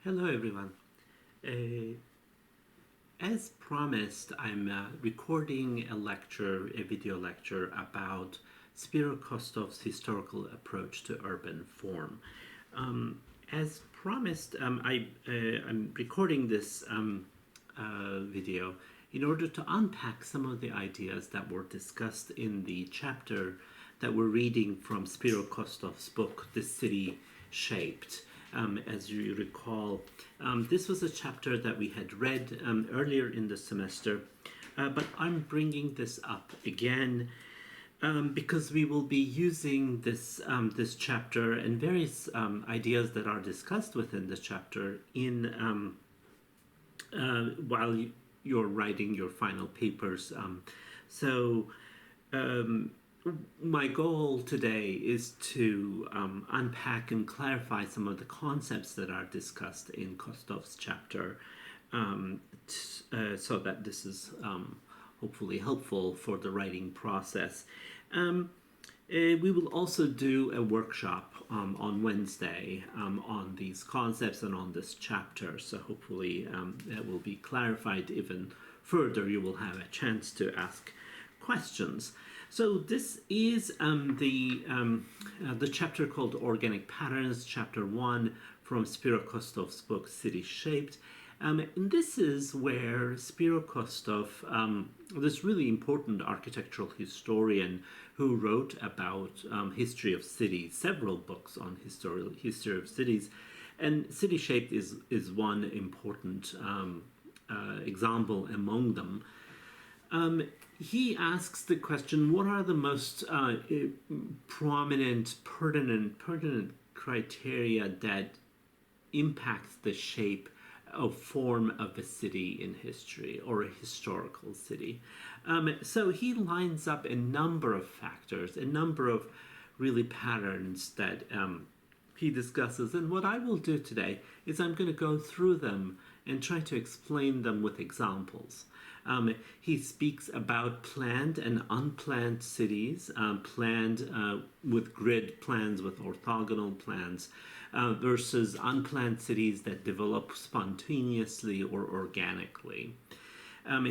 Hello, everyone. Uh, as promised, I'm recording a video lecture about Spiro Kostof's historical approach to urban form. As promised, I'm recording this video in order to unpack some of the ideas that were discussed in the chapter that we're reading from Spiro Kostof's book, The City Shaped. As you recall, this was a chapter that we had read earlier in the semester, but I'm bringing this up again because we will be using this chapter and various ideas that are discussed within the chapter in while you're writing your final papers. My goal today is to unpack and clarify some of the concepts that are discussed in Kostof's chapter, so that this is hopefully helpful for the writing process. We will also do a workshop on Wednesday on these concepts and on this chapter, so hopefully that will be clarified even further. You will have a chance to ask questions. So this is the chapter called Organic Patterns, Chapter 1 from Spiro Kostof's book City Shaped. And this is where Spiro Kostof, this really important architectural historian who wrote about history of cities, several books on history of cities, and City Shaped is one important example among them. He asks the question, what are the most prominent, pertinent criteria that impacts the shape of form of a city in history or a historical city? So he lines up a number of factors, a number of really patterns that he discusses. And what I will do today is I'm going to go through them and try to explain them with examples. He speaks about planned and unplanned cities, planned with grid plans, with orthogonal plans, versus unplanned cities that develop spontaneously or organically.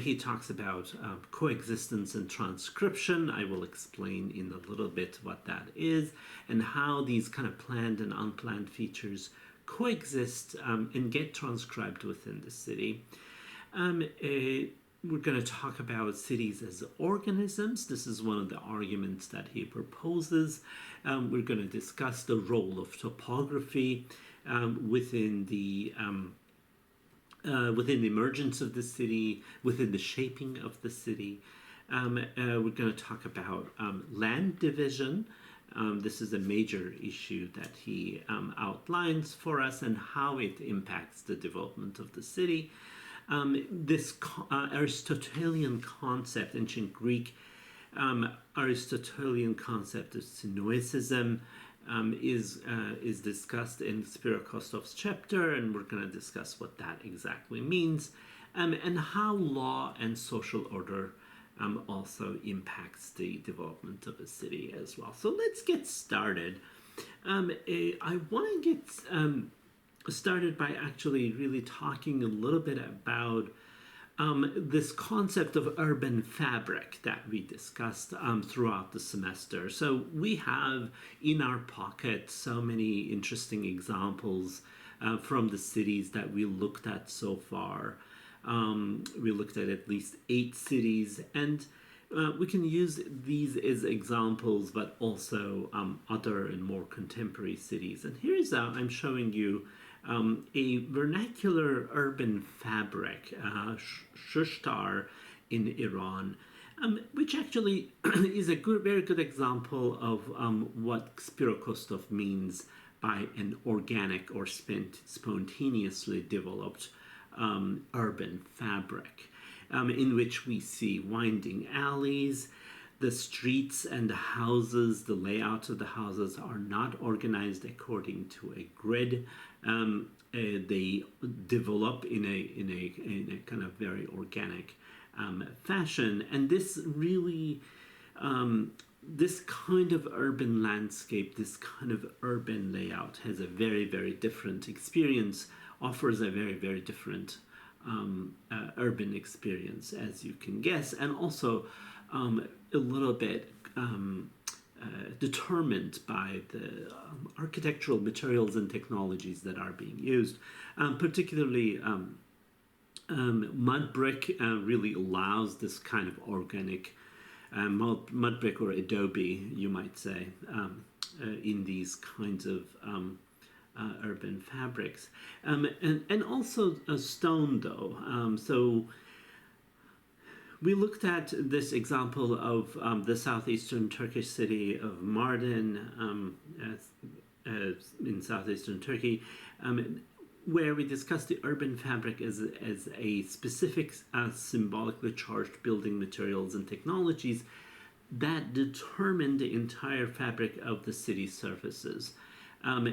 He talks about coexistence and transcription. I will explain in a little bit what that is and how these kind of planned and unplanned features coexist and get transcribed within the city. We're going to talk about cities as organisms. This is one of the arguments that he proposes. We're going to discuss the role of topography within the emergence of the city, within the shaping of the city. We're going to talk about land division. This is a major issue that he outlines for us and how it impacts the development of the city. This Aristotelian concept, ancient Greek Aristotelian concept of Synoecism is discussed in Spiro Kostof's chapter, and we're going to discuss what that exactly means, and how law and social order also impacts the development of a city as well. So let's get started. I want to get started by actually really talking a little bit about this concept of urban fabric that we discussed throughout the semester. So we have in our pocket so many interesting examples from the cities that we looked at so far. We looked at least 8 cities, and we can use these as examples, but also other and more contemporary cities. And here's I'm showing you a vernacular urban fabric, shushtar in Iran, which actually is a very good example of what Spiro Kostov means by an organic or spontaneously developed urban fabric, in which we see winding alleys. The streets and the houses, the layout of the houses are not organized according to a grid. They develop in a kind of very organic fashion, and this really this kind of urban landscape, this kind of urban layout has a very, very different experience, offers a very, very different urban experience, as you can guess, and also a little bit determined by the architectural materials and technologies that are being used, particularly mud brick really allows this kind of organic mud brick or adobe, you might say, in these kinds of urban fabrics. And also stone, though. So we looked at this example of the southeastern Turkish city of Mardin in southeastern Turkey, where we discussed the urban fabric as a specific symbolically charged building materials and technologies that determine the entire fabric of the city surfaces,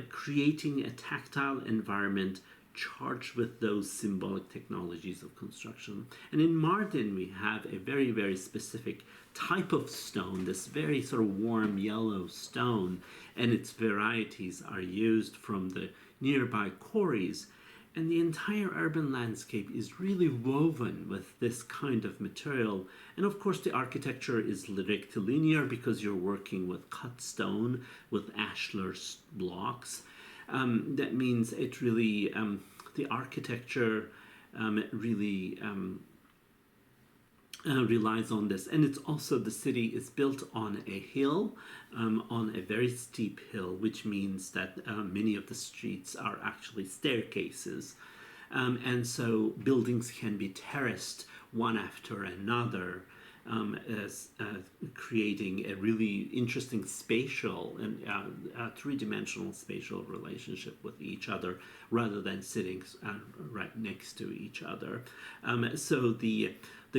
creating a tactile environment charged with those symbolic technologies of construction. And in Mardin, we have a very, very specific type of stone, this very sort of warm yellow stone, and its varieties are used from the nearby quarries. And the entire urban landscape is really woven with this kind of material. And of course, the architecture is rectilinear because you're working with cut stone, with ashlar blocks. That means it really, the architecture really relies on this. And it's also, the city is built on a hill, on a very steep hill, which means that many of the streets are actually staircases. And so buildings can be terraced one after another, creating a really interesting spatial and three-dimensional spatial relationship with each other rather than sitting right next to each other. So the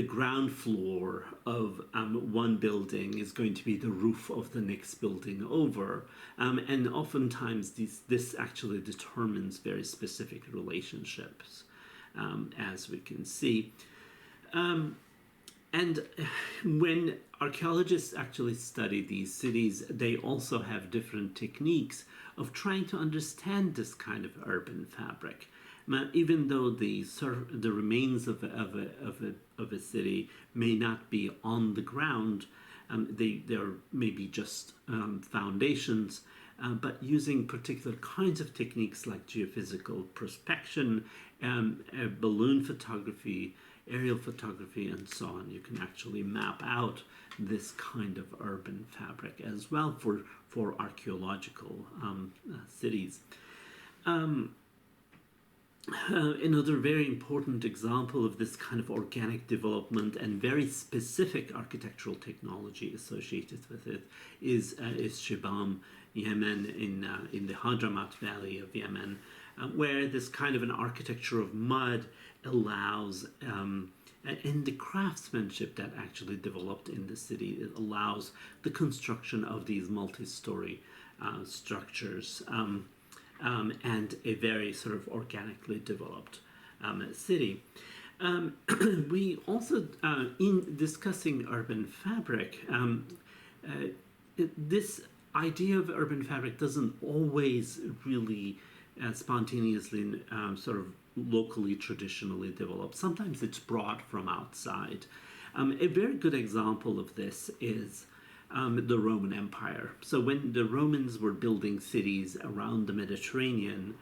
ground floor of one building is going to be the roof of the next building over. And oftentimes this actually determines very specific relationships, as we can see. And when archaeologists actually study these cities, they also have different techniques of trying to understand this kind of urban fabric. Even though the remains of a city may not be on the ground, they're maybe just foundations, but using particular kinds of techniques like geophysical prospection, balloon photography, aerial photography, and so on, you can actually map out this kind of urban fabric as well for archaeological cities. Another very important example of this kind of organic development and very specific architectural technology associated with it is Shibam, Yemen, in the Hadramaut Valley of Yemen, where this kind of an architecture of mud allows, and the craftsmanship that actually developed in the city, it allows the construction of these multi-story structures. And a very sort of organically developed city. We also, in discussing urban fabric, this idea of urban fabric doesn't always really spontaneously sort of locally, traditionally develop. Sometimes it's brought from outside. A very good example of this is the Roman Empire. So when the Romans were building cities around the Mediterranean,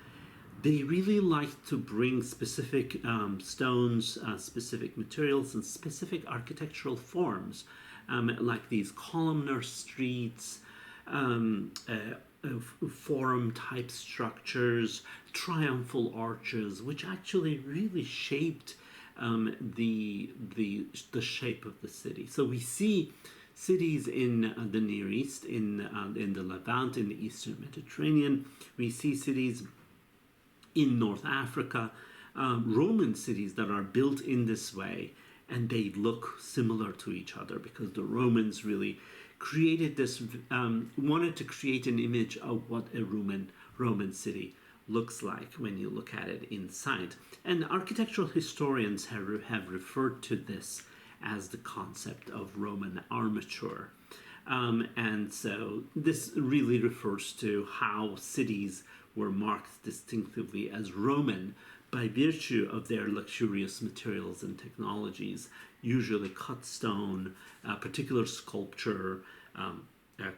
they really liked to bring specific stones, specific materials, and specific architectural forms, like these columnar streets, forum-type structures, triumphal arches, which actually really shaped the shape of the city. So we see cities in the Near East, in the Levant, in the Eastern Mediterranean. We see cities in North Africa, Roman cities that are built in this way, and they look similar to each other because the Romans really created this, wanted to create an image of what a Roman city looks like when you look at it inside. And architectural historians have referred to this as the concept of Roman armature. And so this really refers to how cities were marked distinctively as Roman by virtue of their luxurious materials and technologies, usually cut stone, particular sculpture,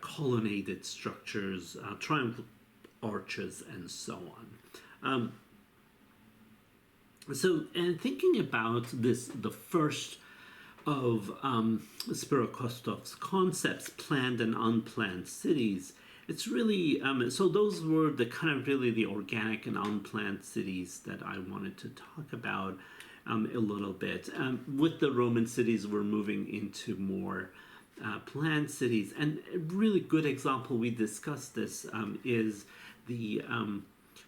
colonnaded structures, triumphal arches, and so on. And thinking about this, the first of Spiro Kostof's concepts, planned and unplanned cities, it's really, so those were the kind of really the organic and unplanned cities that I wanted to talk about a little bit. With the Roman cities, we're moving into more planned cities. And a really good example, we discussed this, is the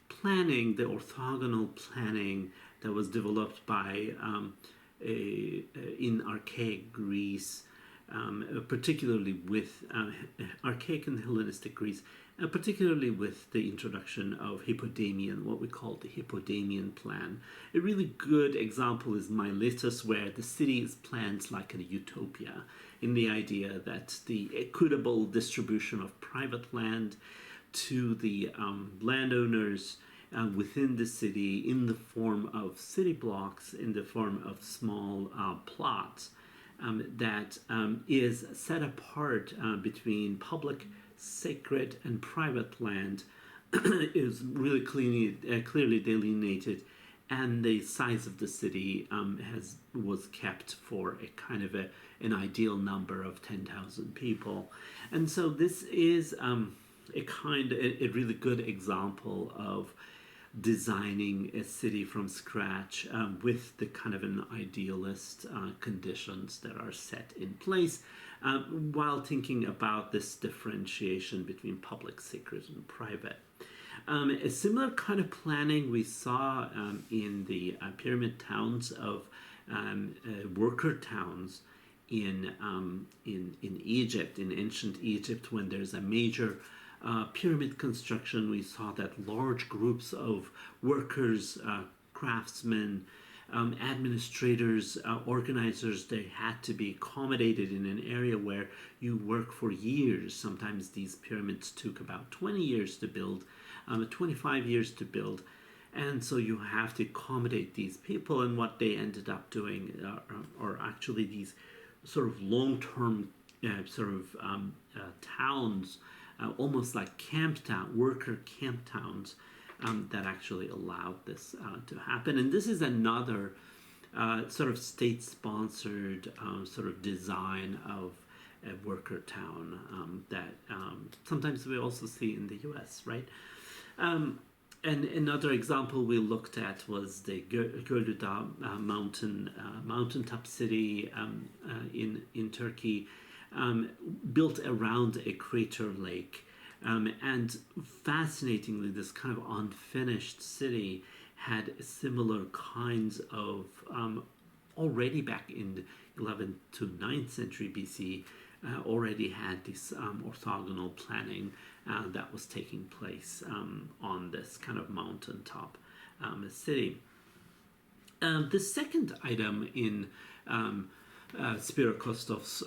planning, the orthogonal planning that was developed by in archaic Greece, particularly with archaic and Hellenistic Greece, particularly with the introduction of Hippodamian, what we call the Hippodamian plan. A really good example is Miletus, where the city is planned like a utopia, in the idea that the equitable distribution of private land to the landowners within the city in the form of city blocks, in the form of small plots, that is set apart between public, sacred, and private land, is really clearly delineated, and the size of the city was kept for a kind of an ideal number of 10,000 people. And so this is a really good example of designing a city from scratch with the kind of an idealist conditions that are set in place, while thinking about this differentiation between public, sacred, and private. A similar kind of planning we saw in the pyramid towns of worker towns in Egypt, in ancient Egypt, when there's a major pyramid construction. We saw that large groups of workers, craftsmen, administrators, organizers, they had to be accommodated in an area where you work for years. Sometimes these pyramids took about 20 years to build, 25 years to build. And so you have to accommodate these people, and what they ended up doing are actually these sort of long-term towns, almost like worker camp towns, that actually allowed this to happen. And this is another sort of state-sponsored sort of design of a worker town that sometimes we also see in the U.S., right? And another example we looked at was the Gölüda mountaintop city in Turkey, built around a crater lake. And fascinatingly, this kind of unfinished city had similar kinds of, already back in the 11th to 9th century BC, already had this orthogonal planning that was taking place on this kind of mountaintop city. The second item in Spiro Kostof's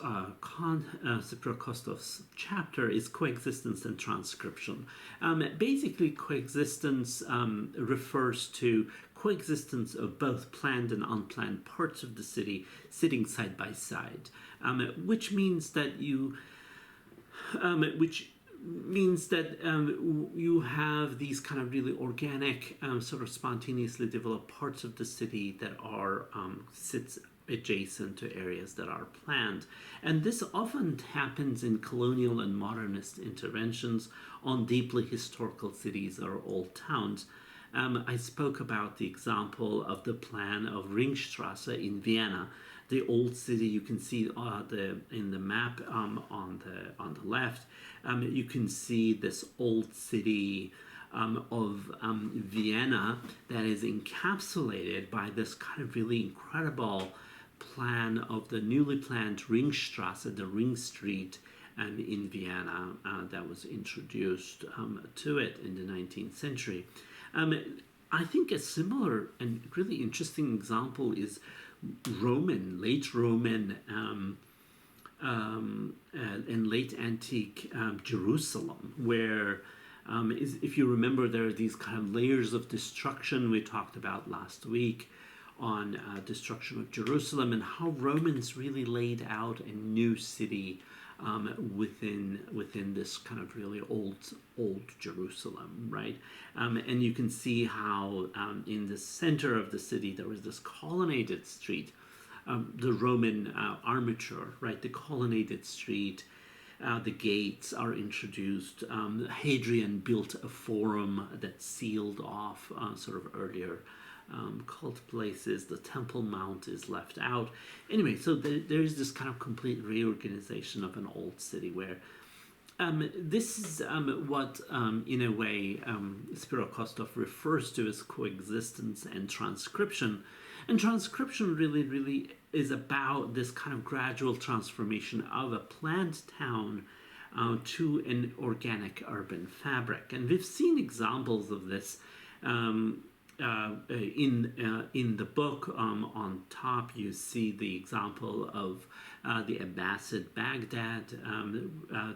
chapter is coexistence and transcription. Basically, coexistence refers to coexistence of both planned and unplanned parts of the city sitting side by side, which means that you have these kind of really organic, sort of spontaneously developed parts of the city that are sits adjacent to areas that are planned. And this often happens in colonial and modernist interventions on deeply historical cities or old towns. I spoke about the example of the plan of Ringstrasse in Vienna, the old city. You can see in the map on the left. You can see this old city of Vienna that is encapsulated by this kind of really incredible plan of the newly planned Ringstrasse, the Ring Street in Vienna, that was introduced to it in the 19th century. I think a similar and really interesting example is late Roman and late antique Jerusalem, where if you remember, there are these kind of layers of destruction we talked about last week on destruction of Jerusalem, and how Romans really laid out a new city within this kind of really old Jerusalem, right? And you can see how in the center of the city there was this colonnaded street, the Roman armature, right? The colonnaded street. The gates are introduced. Hadrian built a forum that sealed off sort of earlier cult places. The Temple Mount is left out. Anyway, so there is this kind of complete reorganization of an old city where this is what, in a way, Spiro Kostof refers to as coexistence and transcription. And transcription really is about this kind of gradual transformation of a planned town to an organic urban fabric. And we've seen examples of this in the book. On top, you see the example of the Abbasid Baghdad,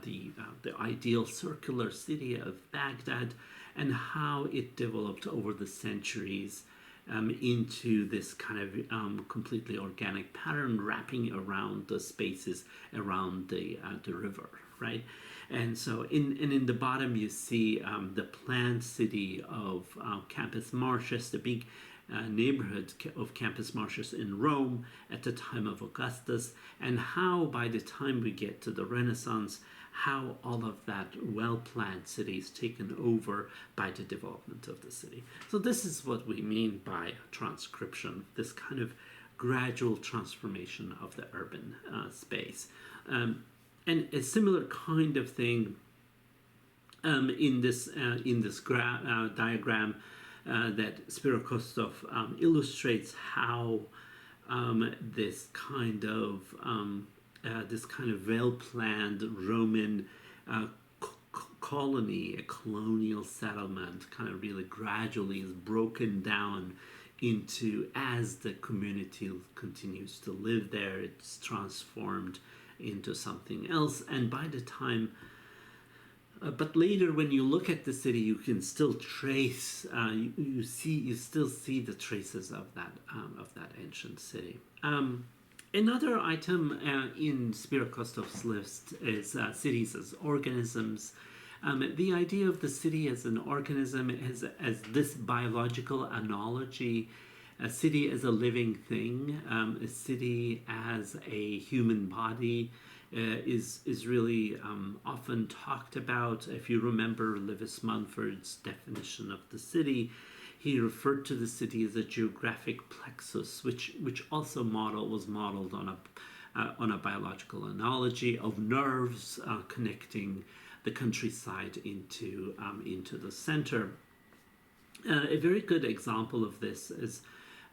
the ideal circular city of Baghdad, and how it developed over the centuries into this kind of completely organic pattern, wrapping around the spaces around the river, right? And so in the bottom you see the planned city of Campus Martius, the big neighborhood of Campus Martius in Rome at the time of Augustus, and how by the time we get to the Renaissance, how all of that well-planned city is taken over by the development of the city. So this is what we mean by transcription, this kind of gradual transformation of the urban space. And a similar kind of thing in this diagram that Spiro Kostof illustrates how this kind of well-planned Roman colony, a colonial settlement, kind of really gradually is broken down into, as the community continues to live there, it's transformed into something else. And by the time but later, when you look at the city, you can still trace. You still see the traces of that ancient city. Another item in Spiro Kostof's list is cities as organisms. The idea of the city as an organism as this biological analogy, a city as a living thing, a city as a human body, is really often talked about. If you remember Lewis Mumford's definition of the city, he referred to the city as a geographic plexus, which also was modeled on a biological analogy of nerves connecting the countryside into the center. A very good example of this is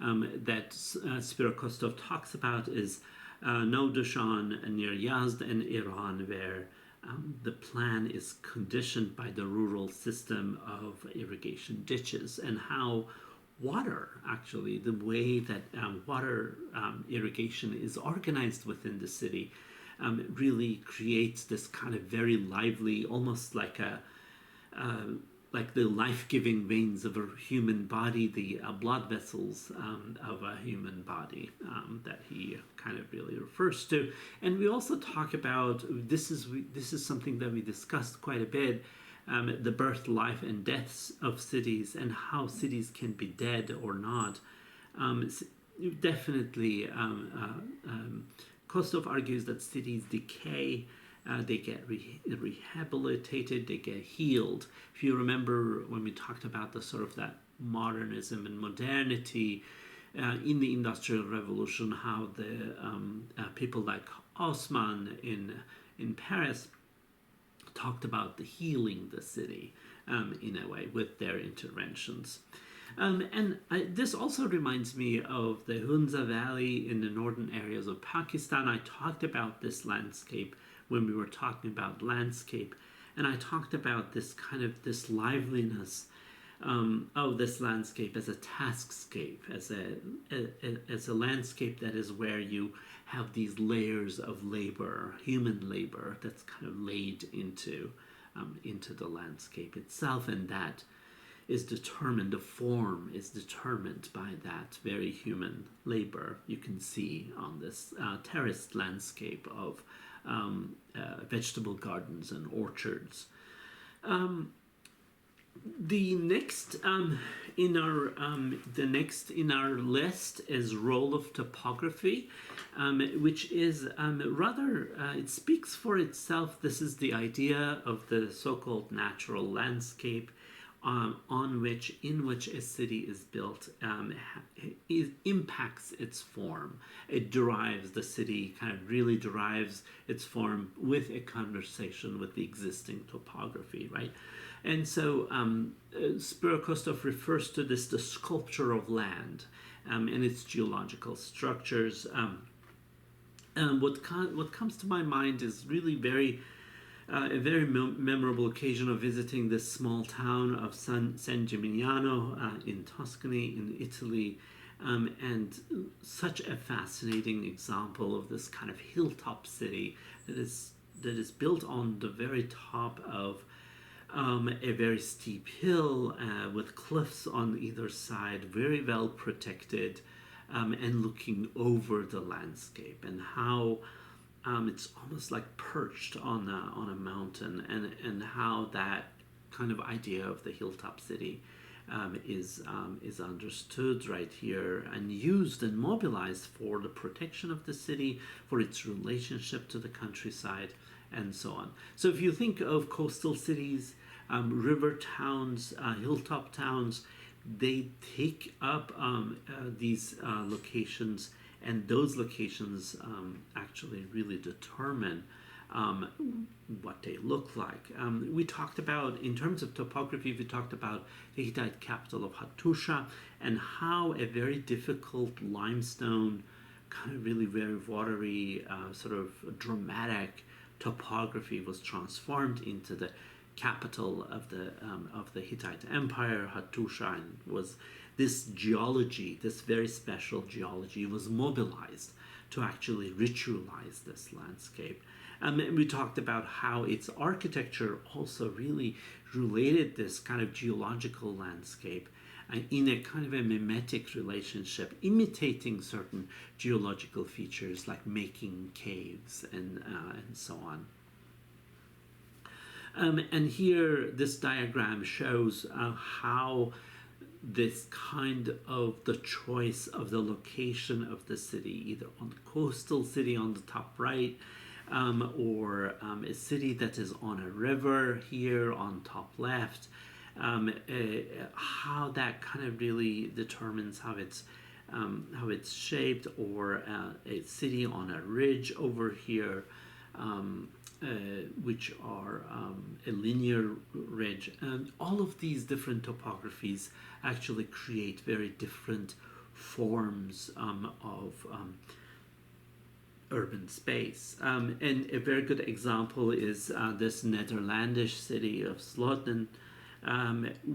that Spiro Kostof talks about is Naudushan near Yazd in Iran, where the plan is conditioned by the rural system of irrigation ditches, and how water, actually, the way that water irrigation is organized within the city, really creates this kind of very lively, almost like the life-giving veins of a human body, the blood vessels of a human body that he kind of really refers to. And we also talk about, this is something that we discussed quite a bit, the birth, life, and deaths of cities, and how cities can be dead or not. Definitely, Kostof argues that cities decay. They get rehabilitated, they get healed. If you remember when we talked about the sort of that modernism and modernity in the Industrial Revolution, how the people like Haussmann in Paris talked about the healing the city in a way with their interventions. This also reminds me of the Hunza Valley in the northern areas of Pakistan. I talked about this landscape when we were talking about landscape, and I talked about this liveliness of this landscape as a taskscape, as a landscape that is where you have these layers of labor, human labor, that's kind of laid into the landscape itself, and that is determined, the form is determined by that very human labor. You can see on this terraced landscape of vegetable gardens and orchards. The next in our list is role of topography, which is rather it speaks for itself. This is the idea of the so-called natural landscape in which a city is built. It impacts its form. The city kind of really derives its form with a conversation with the existing topography, right? And so Spiro Kostof refers to this the sculpture of land and its geological structures. What comes to my mind is really a very memorable occasion of visiting this small town of San Gimignano in Tuscany, in Italy, and such a fascinating example of this kind of hilltop city that is built on the very top of a very steep hill with cliffs on either side, very well protected, and looking over the landscape, and how it's almost like perched on a mountain, and how that kind of idea of the hilltop city is understood right here and used and mobilized for the protection of the city, for its relationship to the countryside, and so on. So if you think of coastal cities, river towns, hilltop towns, they take up these locations, and those locations actually really determine what they look like. We talked about, in terms of topography, we talked about the Hittite capital of Hattusha, and how a very difficult limestone, kind of really very watery, sort of dramatic topography was transformed into the capital of the Hittite Empire, Hattusha, and was this geology, this very special geology, was mobilized to actually ritualize this landscape. And we talked about how its architecture also really related this kind of geological landscape in a kind of a mimetic relationship, imitating certain geological features like making caves and so on. And here, this diagram shows how this kind of the choice of the location of the city, either on the coastal city on the top right, or a city that is on a river here on top left, how that kind of really determines how it's shaped, or a city on a ridge over here, which are a linear ridge. And all of these different topographies actually create very different forms of urban space. And a very good example is this Netherlandish city of Sloten,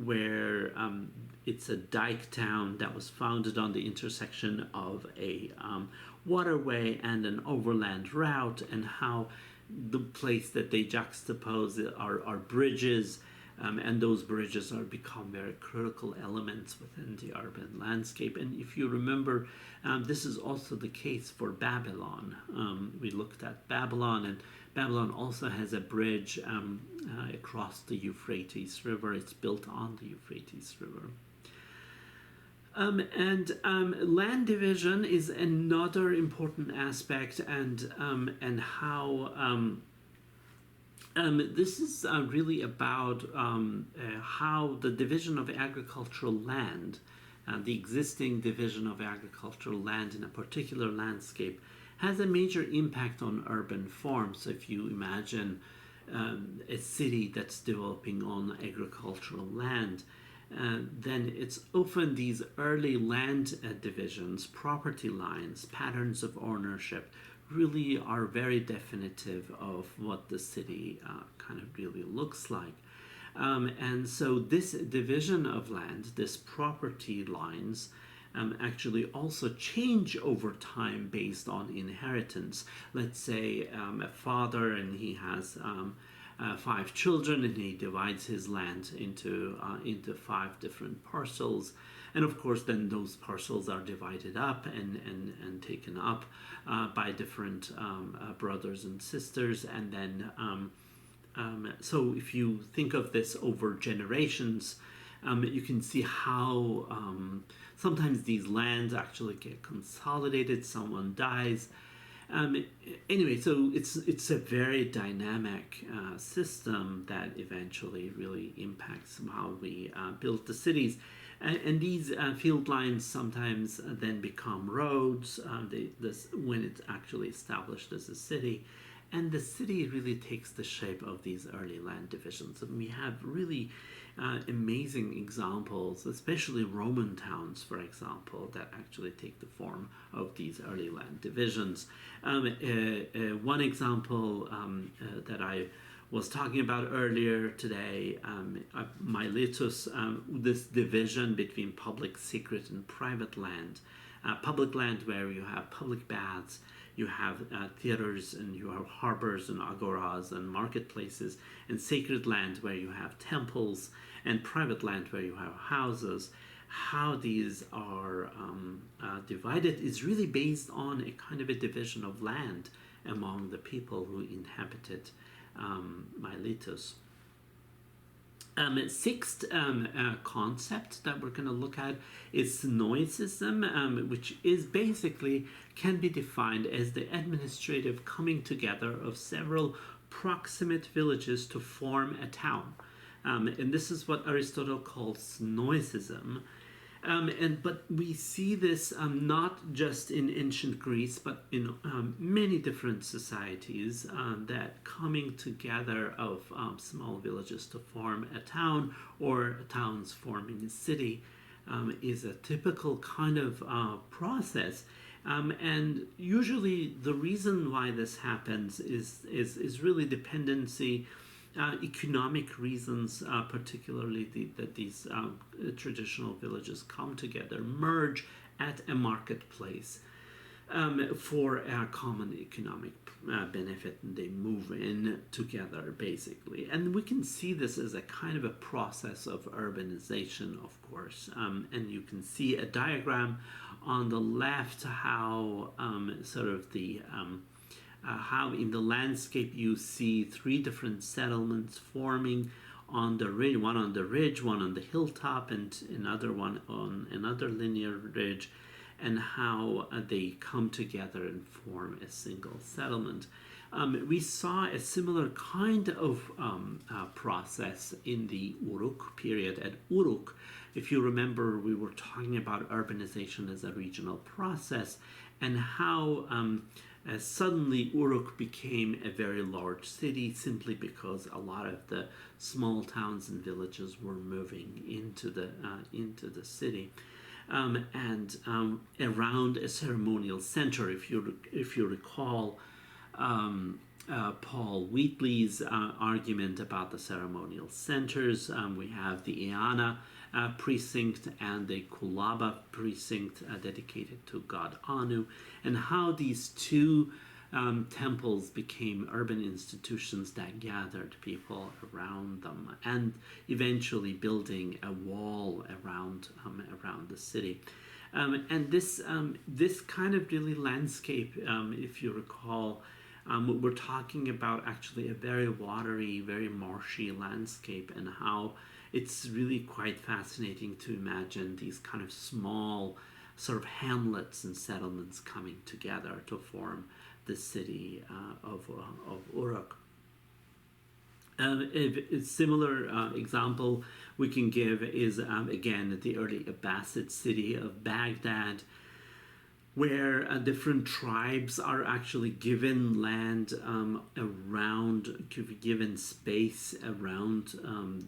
where it's a dike town that was founded on the intersection of a waterway and an overland route, and how the place that they juxtapose are bridges, and those bridges are become very critical elements within the urban landscape. And if you remember, this is also the case for Babylon. We looked at Babylon, and Babylon also has a bridge across the Euphrates River. It's built on the Euphrates River. And land division is another important aspect, and how this is really about how the division of agricultural land, the existing division of agricultural land in a particular landscape, has a major impact on urban form. So if you imagine a city that's developing on agricultural land, then it's often these early land divisions, property lines, patterns of ownership really are very definitive of what the city kind of really looks like. And so this division of land, this property lines, actually also change over time based on inheritance. Let's say a father and he has 5 children, and he divides his land into 5 different parcels. And of course, then those parcels are divided up and taken up by different brothers and sisters. And then, so if you think of this over generations, you can see how sometimes these lands actually get consolidated, someone dies. Anyway, so it's a very dynamic system that eventually really impacts how we build the cities. And these field lines sometimes then become roads when it's actually established as a city. And the city really takes the shape of these early land divisions. And we have really amazing examples, especially Roman towns, for example, that actually take the form of these early land divisions. One example that I was talking about earlier today, Miletus, this division between public, secret, and private land. Public land where you have public baths, you have theaters, and you have harbors and agoras and marketplaces, and sacred land where you have temples, and private land where you have houses. How these are divided is really based on a kind of a division of land among the people who inhabited Miletus. Sixth concept that we're going to look at is Synoecism, which is basically can be defined as the administrative coming together of several proximate villages to form a town. And this is what Aristotle calls Synoecism. But we see this not just in ancient Greece, but in many different societies, that coming together of small villages to form a town, or towns forming a city, is a typical kind of process. And usually the reason why this happens is really dependency, economic reasons, particularly that these traditional villages come together, merge at a marketplace for a common economic benefit, and they move in together basically. And we can see this as a kind of a process of urbanization, of course. And you can see a diagram on the left how sort of the how in the landscape you see 3 different settlements forming on the ridge, one on the ridge, one on the hilltop, and another one on another linear ridge, and how they come together and form a single settlement. We saw a similar kind of process in the Uruk period. At Uruk, if you remember, we were talking about urbanization as a regional process, and how suddenly Uruk became a very large city simply because a lot of the small towns and villages were moving into the city. And around a ceremonial center, if you recall Paul Wheatley's argument about the ceremonial centers, we have the Eana precinct and the Kulaba precinct dedicated to god Anu, and how these 2 temples became urban institutions that gathered people around them, and eventually building a wall around the city. And this kind of really landscape, if you recall, we're talking about actually a very watery, very marshy landscape, and how it's really quite fascinating to imagine these kind of small sort of hamlets and settlements coming together to form the city of Uruk. A similar example we can give is, again, the early Abbasid city of Baghdad, where different tribes are actually given land given space around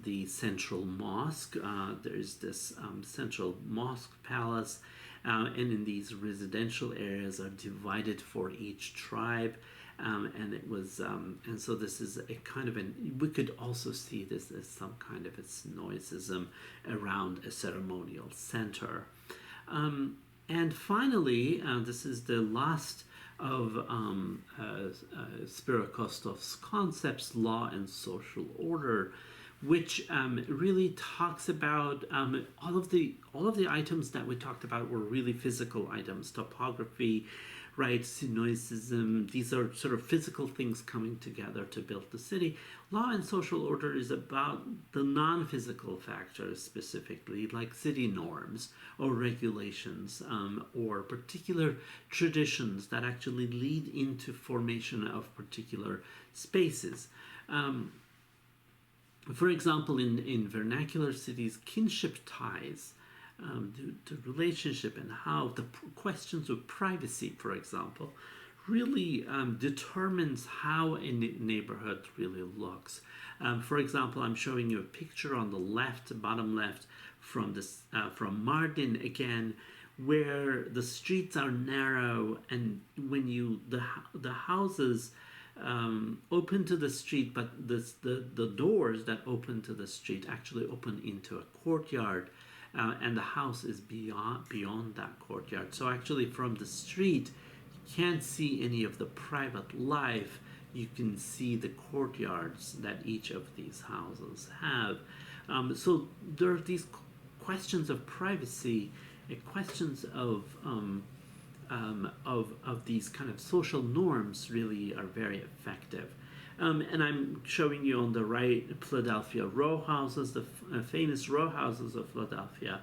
the central mosque. There's this central mosque palace, and in these residential areas are divided for each tribe. And it was, and so this is a kind of we could also see this as some kind of a Synoecism around a ceremonial center. And finally, this is the last of Spiro Kostof's concepts, law and social order, which really talks about all of the items that we talked about were really physical items, topography, right, Synoecism. These are sort of physical things coming together to build the city. Law and social order is about the non-physical factors, specifically like city norms or regulations, or particular traditions that actually lead into formation of particular spaces. For example, in vernacular cities, kinship ties, the relationship and how the questions of privacy, for example, really determines how a neighborhood really looks. For example, I'm showing you a picture on the left, bottom left, from Mardin again, where the streets are narrow, and when the houses open to the street, but the doors that open to the street actually open into a courtyard. And the house is beyond that courtyard. So actually from the street, you can't see any of the private life. You can see the courtyards that each of these houses have. So there are these questions of privacy, questions of these kind of social norms really are very effective. And I'm showing you on the right Philadelphia row houses, the famous row houses of Philadelphia.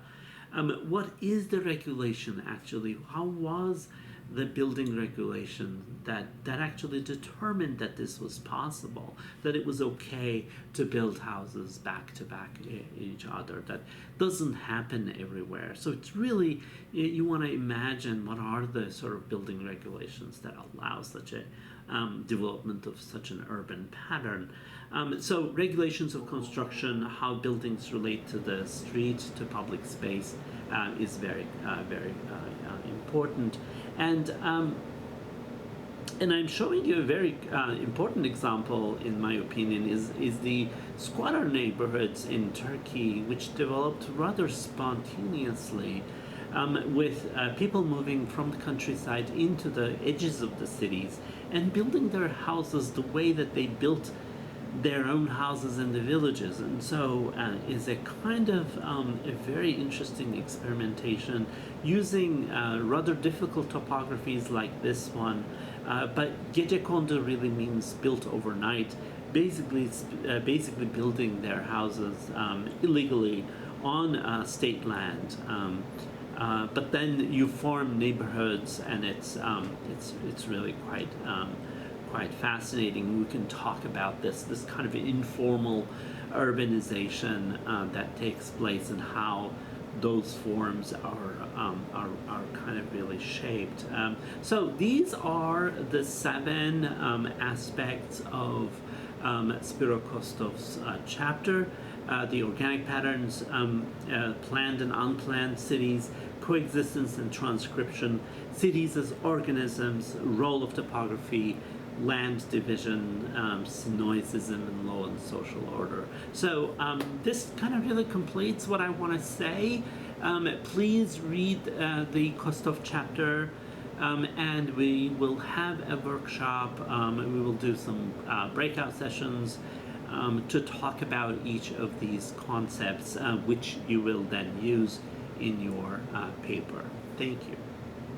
What is the regulation actually? How was the building regulation that actually determined that this was possible, that it was okay to build houses back to back each other? That doesn't happen everywhere. So it's really, you want to imagine what are the sort of building regulations that allow such a development of such an urban pattern. So regulations of construction, how buildings relate to the street, to public space, is very important. And I'm showing you a very important example, in my opinion, is the squatter neighborhoods in Turkey, which developed rather spontaneously, with people moving from the countryside into the edges of the cities and building their houses the way that they built their own houses in the villages. And so is a kind of a very interesting experimentation using rather difficult topographies like this one. But gecekondu really means built overnight. Basically building their houses illegally on state land. But then you form neighborhoods, and it's really quite fascinating. We can talk about this kind of informal urbanization that takes place and how those forms are kind of really shaped. So these are the 7 aspects of Spiro Kostof's chapter. The organic patterns, planned and unplanned cities, coexistence and transcription, cities as organisms, role of topography, land division, Synoecism, and law and social order. So this kind of really completes what I want to say. Please read the Kostof chapter, and we will have a workshop. We will do some breakout sessions to talk about each of these concepts, which you will then use in your paper. Thank you.